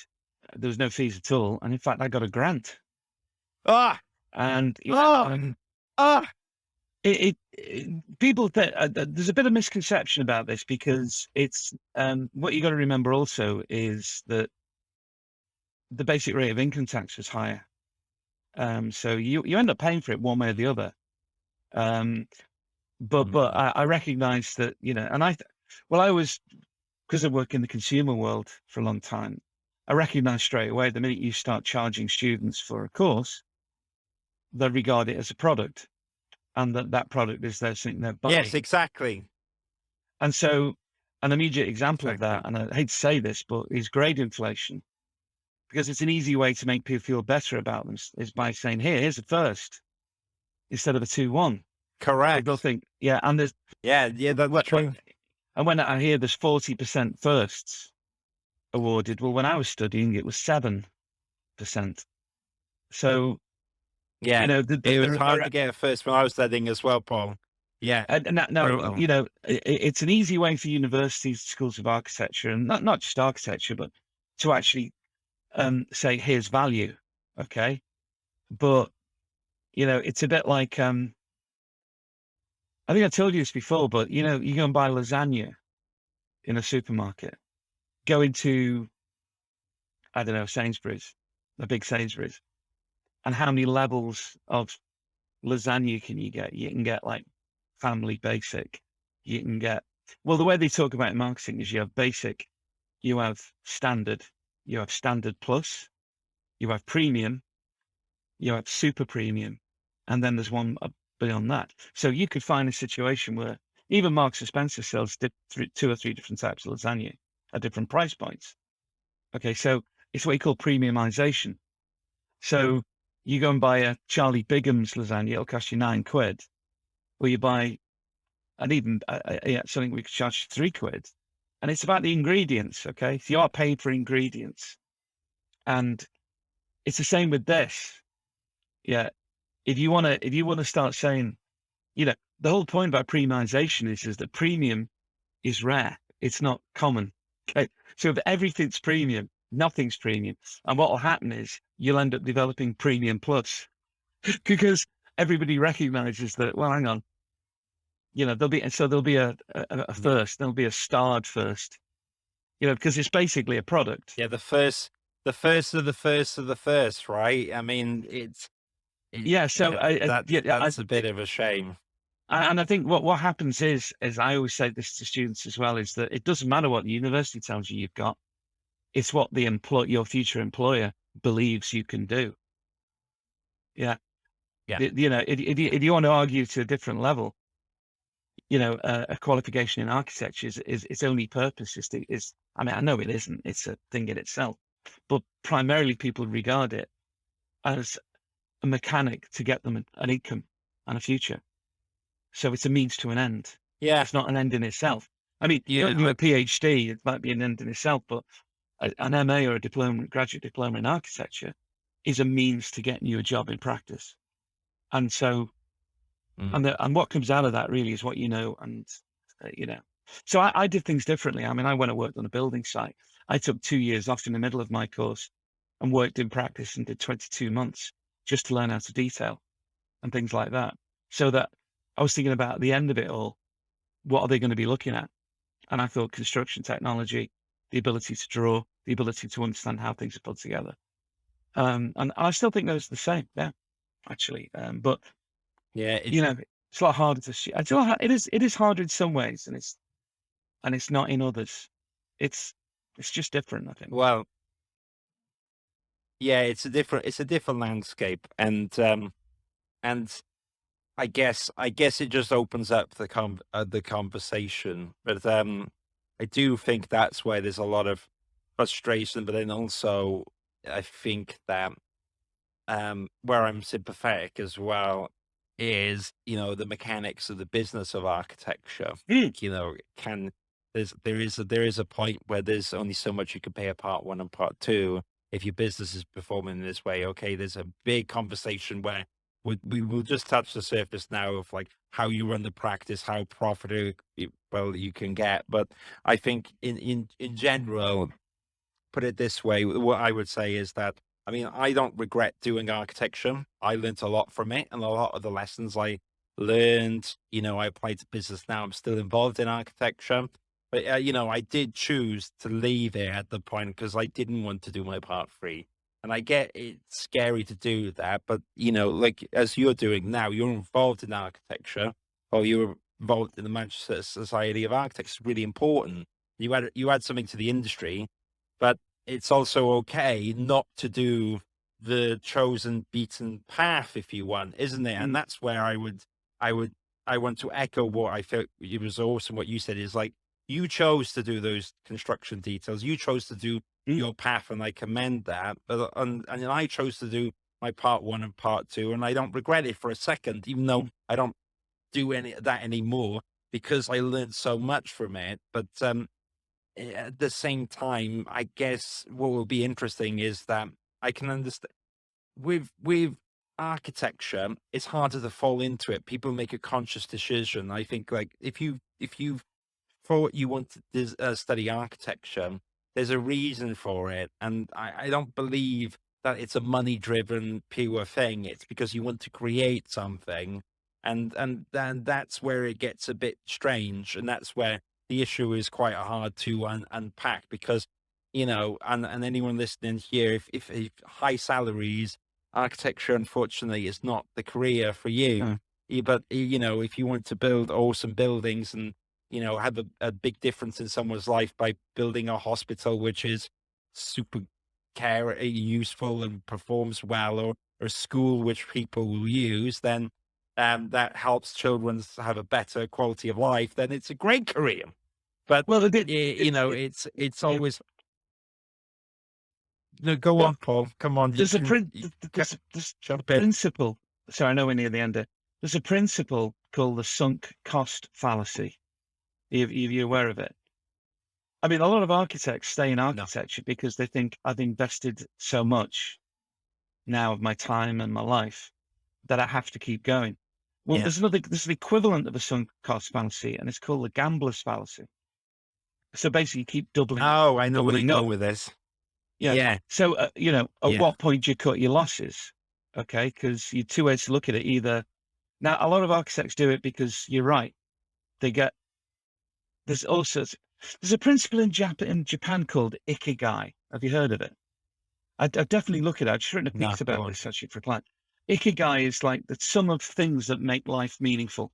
there was no fees at all, and in fact, I got a grant. Ah, And ah, ah. people there's a bit of misconception about this, because it's what you got to remember also is that the basic rate of income tax was higher. So you end up paying for it one way or the other. But I recognize that, and I was, because I work in the consumer world for a long time, I recognize straight away the minute you start charging students for a course, they regard it as a product, and that product is their something they're buying. Yes, exactly. And so an immediate example of that, Exactly. and I hate to say this, but is grade inflation, because it's an easy way to make people feel better about them is by saying, here's a first instead of a 2-1. Correct. They'll think, yeah, and there's that's true. and when I hear there's 40% firsts awarded, well, when I was studying, it was 7%. So, Yeah, it was hard there to get a first when I was studying as well, Paul. Yeah. and now, Brutal. it's an easy way for universities, schools of architecture, and not just architecture, but to actually say, here's value. Okay. But, it's a bit like, I think I told you this before, but you go and buy lasagna in a supermarket, go into, I don't know, Sainsbury's, a big Sainsbury's, and how many levels of lasagna can you get? You can get like family basic. You can get, well, the way they talk about marketing is you have basic, you have standard, you have standard plus, you have premium, you have super premium, and then there's one beyond that. So you could find a situation where even Marks and Spencer sells two or three different types of lasagna at different price points. Okay, so it's what you call premiumization. So you go and buy a Charlie Bigham's lasagna, it'll cost you £9. Or you buy, and even something we could charge you £3. And it's about the ingredients, okay? So you are paying for ingredients. And it's the same with this. Yeah. If you want to start saying, the whole point about premiumization is that premium is rare. It's not common. Okay. So if everything's premium, nothing's premium. And what will happen is you'll end up developing premium plus because everybody recognizes that, well, hang on, there'll be a first, there'll be a starred first, because it's basically a product. Yeah, the first of the first of the first, right? I mean, Yeah. So that's a bit of a shame. And I think what happens is, as I always say this to students as well, is that it doesn't matter what the university tells you you've got. It's what your future employer believes you can do. Yeah. Yeah. If you want to argue to a different level, a qualification in architecture is its only purpose is, I mean, I know it isn't, it's a thing in itself, but primarily people regard it as a mechanic to get them an income and a future. So it's a means to an end. Yeah. It's not an end in itself. I mean, you don't do a PhD, it might be an end in itself, but an MA or a graduate diploma in architecture is a means to getting you a job in practice. And so, and what comes out of that really is what you know, and So I did things differently. I mean, I went and worked on a building site. I took 2 years off in the middle of my course and worked in practice and did 22 months just to learn how to detail and things like that. So that I was thinking about at the end of it all, what are they going to be looking at? And I thought construction technology, the ability to draw, the ability to understand how things are put together. And I still think those are the same. Yeah, actually. But yeah, it's a lot harder to see. It is harder in some ways, and it's not in others. It's just different, I think. Well, yeah, it's a different landscape, and I guess it just opens up the conversation. But I do think that's where there's a lot of frustration. But then also, I think that where I'm sympathetic as well is the mechanics of the business of architecture. There is a point where there's only so much you can pay a part one and part two if your business is performing in this way. Okay, there's a big conversation where we will just touch the surface now of like how you run the practice, how profitable you can get. But I think in general, put it this way, what I would say is that, I mean, I don't regret doing architecture. I learned a lot from it, and a lot of the lessons I learned, I applied to business now. I'm still involved in architecture, but I did choose to leave it at the point because I didn't want to do my part three. And I get it's scary to do that, but like as you're doing now, you're involved in architecture, or you're involved in the Manchester Society of Architects. It's really important. You add something to the industry, but it's also okay not to do the chosen beaten path if you want, isn't it? And that's where I want to echo what I felt it was awesome. What you said is like, you chose to do those construction details. You chose to do your path, and I commend that. But and I chose to do my part one and part two, and I don't regret it for a second, even though I don't do any of that anymore because I learned so much from it. But at the same time, I guess what will be interesting is that I can understand with architecture, it's harder to fall into it. People make a conscious decision. I think like if you thought you want to study architecture, there's a reason for it, and I don't believe that it's a money driven pure thing. It's because you want to create something, and then that's where it gets a bit strange, and that's where the issue is quite hard to unpack because, and anyone listening here, if high salaries architecture, unfortunately, is not the career for you. No. But, if you want to build awesome buildings and, have a big difference in someone's life by building a hospital, which is super useful and performs well, or a school which people will use, then that helps children have a better quality of life, then it's a great career. But, Well, it did. it's Yeah. always, no, go Well, on, Paul. Come on. there's a there's a Jump in. principle. So I know we're near the end. There's a principle called the sunk cost fallacy. Are you aware of it? I mean, a lot of architects stay in No. architecture because they think I've invested so much now of my time and my life that I have to keep going. Well, Yeah. there's the equivalent of a sunk cost fallacy, and it's called the gambler's fallacy. So basically, you keep doubling Oh, I know where you're doubling up. going with this. Yeah. Yeah. So, at Yeah. what point do you cut your losses? Okay, because you two ways to look at it. Either now, a lot of architects do it because you're right. They get there's also there's a principle in Japan called ikigai. Have you heard of it? I'd definitely look at it. I've just written a No, piece go about on. this actually for a client. Ikigai is like the sum of things that make life meaningful.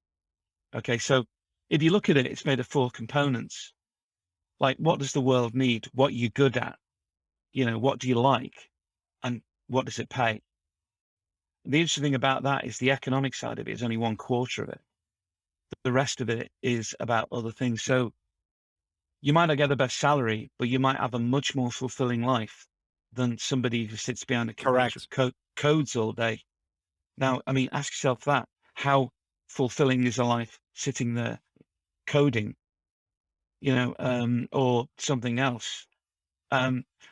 Okay, so if you look at it, it's made of 4 components. Like, what does the world need? What are you good at? What do you like? And what does it pay? The interesting thing about that is the economic side of it is only 1/4 of it. The rest of it is about other things. So you might not get the best salary, but you might have a much more fulfilling life than somebody who sits behind a computer Correct. codes all day. Now, I mean, ask yourself that. How fulfilling is a life sitting there coding, or something else?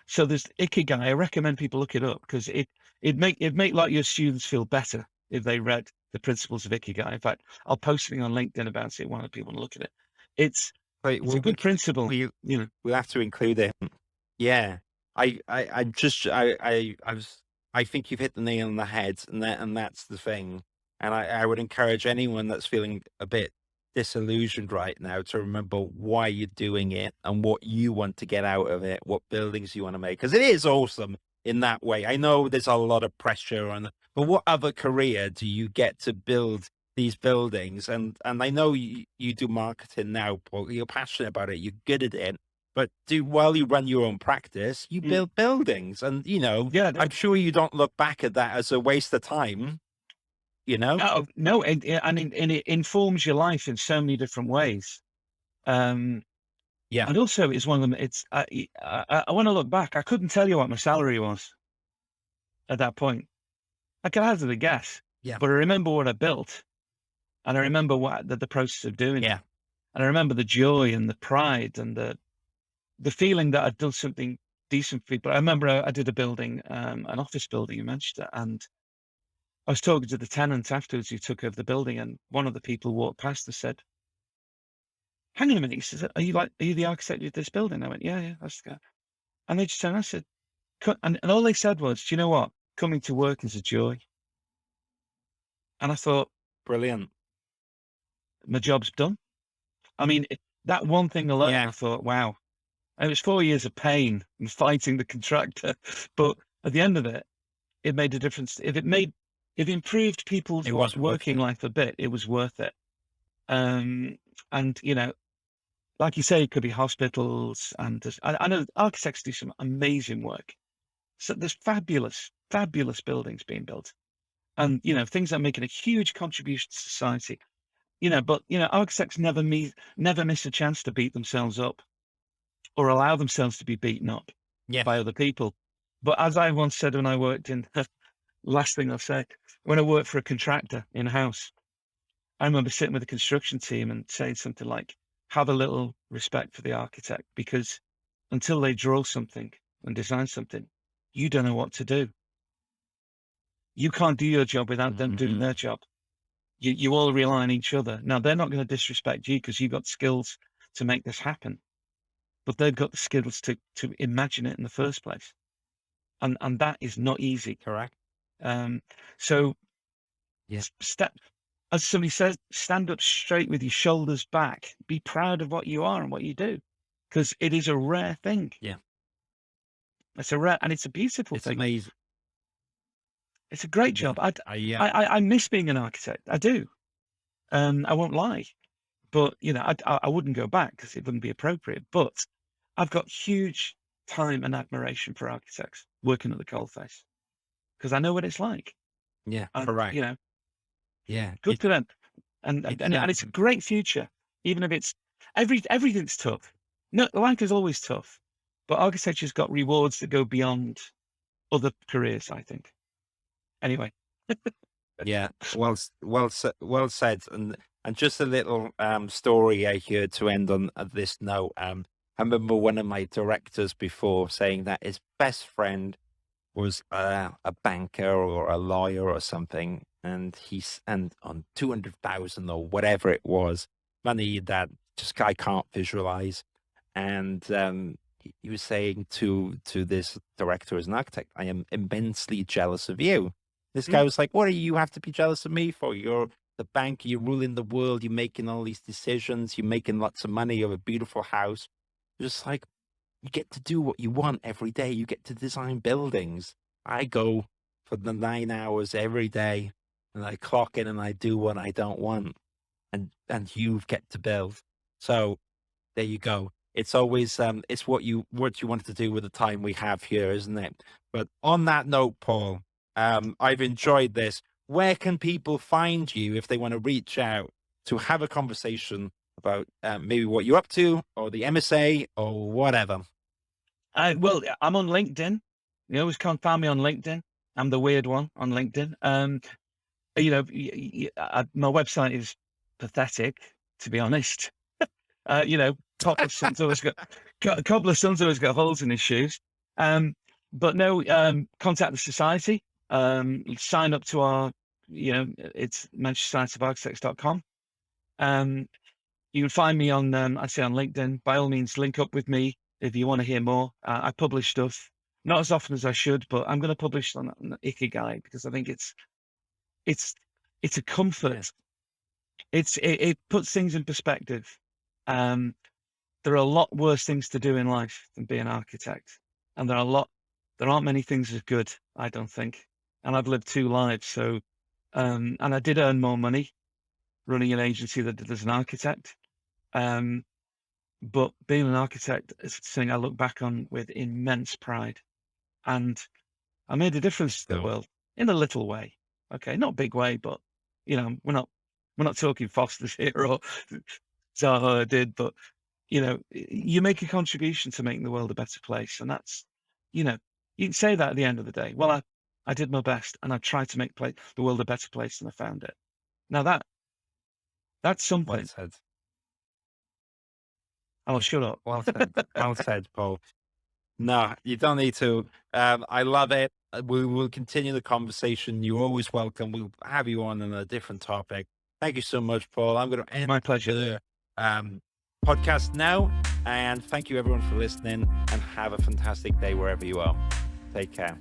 So there's Ikigai. I recommend people look it up because it'd make like your students feel better if they read the principles of Ikigai. In fact, I'll post something on LinkedIn about it. One of people want to look at it. It's Wait, it's a good principle, we you know. we'll have to include it. Yeah. I just I think you've hit the nail on the head, and that's the thing. And I would encourage anyone that's feeling a bit disillusioned right now to remember why you're doing it and what you want to get out of it, what buildings you want to make. Because it is awesome in that way. I know there's a lot of pressure on, but what other career do you get to build these buildings? And I know you do marketing now, Paul. You're passionate about it. You're good at it. But while you run your own practice, you Mm. build buildings, and Yeah, I'm sure you don't look back at that as a waste of time. no, and it informs your life in so many different ways. Um, Yeah, and also, it's one of them. It's I want to look back. I couldn't tell you what my salary was at that point. I could hazard a guess, yeah, but I remember what I built, and I remember what the process of doing it, yeah. and I remember the joy and the pride and the feeling that I'd done something decent for people. I remember I did a building, an office building in Manchester, and I was talking to the tenant afterwards who took over the building, and one of the people walked past and said, "Hang on a minute," he says, are you the architect of this building?" I went, "Yeah, yeah, that's the guy." And they just turned, I said, and all they said was, "Do you know what? Coming to work is a joy." And I thought, Brilliant. my job's done. I mean, that one thing alone, Yeah, I thought, wow. And it was 4 years of pain and fighting the contractor, but at the end of it, it made a difference. If it improved people's it was worth working it. life a bit, it was worth it. And like you say, it could be hospitals, and I know architects do some amazing work. So there's fabulous, fabulous buildings being built, and things that are making a huge contribution to society. But architects never miss a chance to beat themselves up or allow themselves to be beaten up Yeah, by other people. But as I once said when I worked in, last thing I'll say, when I worked for a contractor in a house, I remember sitting with the construction team and saying something like, have a little respect for the architect, because until they draw something and design something, you don't know what to do. You can't do your job without them doing their job. You all rely on each other. Now, they're not going to disrespect you because you've got skills to make this happen, but they've got the skills to imagine it in the first place. And that is not easy. correct. So Yeah, as somebody says, stand up straight with your shoulders back. Be proud of what you are and what you do, because it is a rare thing. yeah. It's a rare, and it's a beautiful It's thing. amazing. It's a great job. I miss being an architect. I do. I won't lie. But, you know, I wouldn't go back because it wouldn't be appropriate. But I've got huge time and admiration for architects working at the coalface because I know what it's like. Yeah, And, correct. you know, Yeah, good for them. And it's a great future, even if it's everything's tough. No, life is always tough, but architecture's got rewards that go beyond other careers, I think. Anyway, yeah. Well said. And just a little story I heard to end on this note. I remember one of my directors before saying that his best friend was a banker or a lawyer or something, and and on 200,000 or whatever it was, money that just I can't visualize. And he was saying to this director as an architect, "I am immensely jealous of you." This guy was like, "What do you have to be jealous of me for? You're the bank, you're ruling the world, you're making all these decisions, you're making lots of money, you have a beautiful house." Just like, you get to do what you want every day. You get to design buildings. I go for the 9 hours every day and I clock in and I do what I don't want. And you get to build. So there you go. It's always it's what you wanted to do with the time we have here, isn't it? But on that note, Paul, I've enjoyed this. Where can people find you if they want to reach out to have a conversation about maybe what you're up to or the MSA or whatever? well, I'm on LinkedIn. You always can't find me on LinkedIn. I'm the weird one on LinkedIn. You know, my website is pathetic, to be honest. You know, couple of sons always got holes in his shoes. But no, contact the society. Sign up to our, you know, it's manchestersocietyofarchitects.com. You can find me on, I'd say on LinkedIn. By all means, link up with me if you want to hear more. I publish stuff, not as often as I should, but I'm going to publish on the Ikigai because I think it's a comfort. It puts things in perspective. There are a lot worse things to do in life than be an architect, and there aren't many things as good, I don't think. And I've lived 2 lives, so and I did earn more money running an agency than I did as an architect. But being an architect is something I look back on with immense pride, and I made a difference to the world in a little way. Okay, not a big way, but you know, we're not talking Foster's here or Zaha did, but you know, you make a contribution to making the world a better place, and that's, you know, you can say that at the end of the day. Well, I did my best, and I tried to make the world a better place than I found it. Now that's Well something. said. I'll shut up. Well said. Well said, Paul. No, you don't need to. I love it. We will continue the conversation. You're always welcome. We'll have you on a different topic. Thank you so much, Paul. I'm going to end My pleasure. the podcast now. And thank you, everyone, for listening. And have a fantastic day wherever you are. Take care.